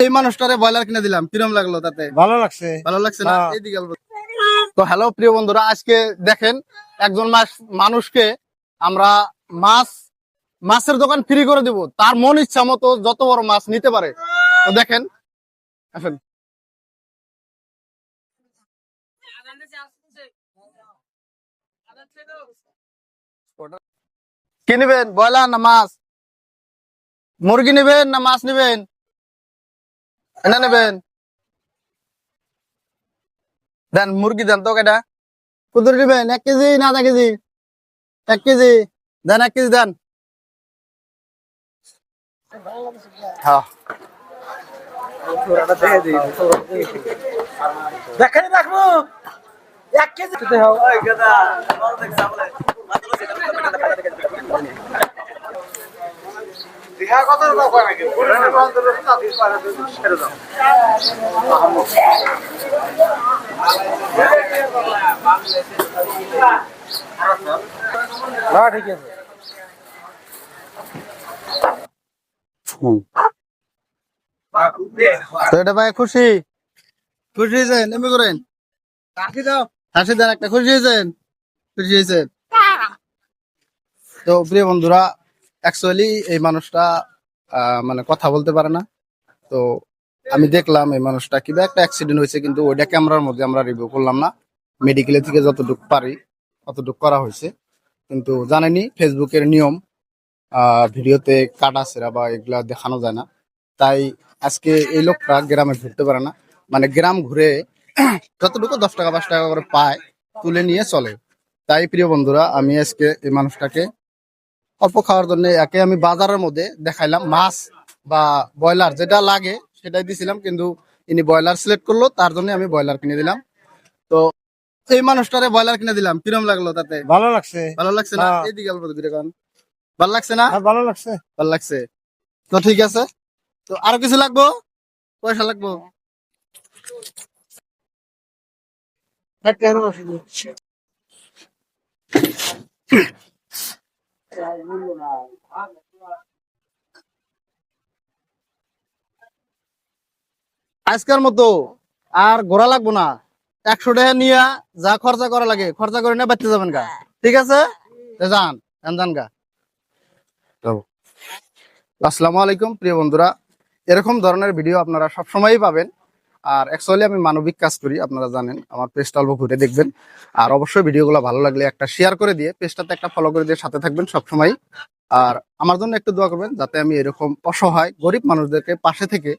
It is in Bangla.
এই মানুষটারে ব্রয়লার কিনে দিলাম, কিরম লাগলো? তাতে ভালো লাগছে। ভালো লাগছে না? এইদিকে তো হ্যালো প্রিয় বন্ধুরা, আজকে দেখেন একজন মানুষকে আমরা মাছের দোকান ফ্রি করে দিব, তার মন ইচ্ছা মতো যত বড় মাছ নিতে পারে। তো দেখেন, আসেন। কি নিবেন, ব্রয়লার না মাছ? মুরগি নিবেন না মাছ নিবেন? এটা নেবেন? দেন মুরগি দেন তো। কেটা কত নিবেন? 1 কেজি না আধা কেজি? 1 কেজি দেন, 1 কেজি দেন। হ্যাঁ দেখাই রাখবো 1 কেজি ঠিক আছে। তো এটা ভাই খুশি খুশি হয়েছেন? এমনি করেন হাসি দেন একটা, খুশি হয়েছেন? খুশি হয়েছেন? তো প্রিয় বন্ধুরা, অ্যাকচুয়ালি এই মানুষটা মানে কথা বলতে পারে না। তো আমি দেখলাম এই মানুষটা কিবা একটা অ্যাক্সিডেন্ট হয়েছে, কিন্তু ওইটা ক্যামেরার মধ্যে আমরা রিভিউ করলাম না। মেডিকেলে থেকে যতটুকু পারি ততটুকু করা হয়েছে। কিন্তু জানেনি ফেসবুকের নিয়ম, ভিডিওতে কাটা ছেঁড়া বা এগুলা দেখানো যায় না। তাই আজকে এই লোকটা গ্রামে ঘুরতে পারে না, মানে গ্রাম ঘুরে যতটুকু 10 টাকা 5 টাকা করে পায় তুলে নিয়ে চলে। তাই প্রিয় বন্ধুরা, আমি আজকে এই মানুষটাকে অল্প খাওয়ার জন্য একে আমি বাজারের মধ্যে দেখাইলাম, মাছ বা ব্রয়লার যেটা লাগে সেটাই দিছিলাম, কিন্তু ইনি ব্রয়লার সিলেক্ট করলো, তার জন্য আমি ব্রয়লার কিনে দিলাম। তো এই মানুষটারে ব্রয়লার কিনে দিলাম, কিরম লাগলো? তাতে ভালো লাগছে। ভালো লাগছে না? এইদিকে অল্প দূরে কারণ ভালো লাগছে না? ভালো লাগছে। ভালো লাগছে। তো ঠিক আছে, তো আরো কিছু লাগবো? পয়সা লাগবো? আজকের মতো আর ঘোরা লাগবো না। 100 টাকা নিয়ে যা খরচা করা লাগে খরচা করে নিয়ে বাড়তে যাবেন গা, ঠিক আছে? যান যান গা। আসসালামু আলাইকুম প্রিয় বন্ধুরা, এরকম ধরনের ভিডিও আপনারা সবসময়ই পাবেন। আর অ্যাকচুয়ালি আমি মানবিক কাজ করি, আপনারা জানেন। আমার পেজটা অল্প ঘুরে দেখবেন, আর অবশ্যই ভিডিওগুলো ভালো লাগলে একটা শেয়ার করে দিয়ে পেজটাতে একটা ফলো করে দিয়ে সাথে থাকবেন সবসময়। আর আমার জন্য একটু দোয়া করবেন, যাতে আমি এরকম অসহায় গরিব মানুষদেরকে পাশে থেকে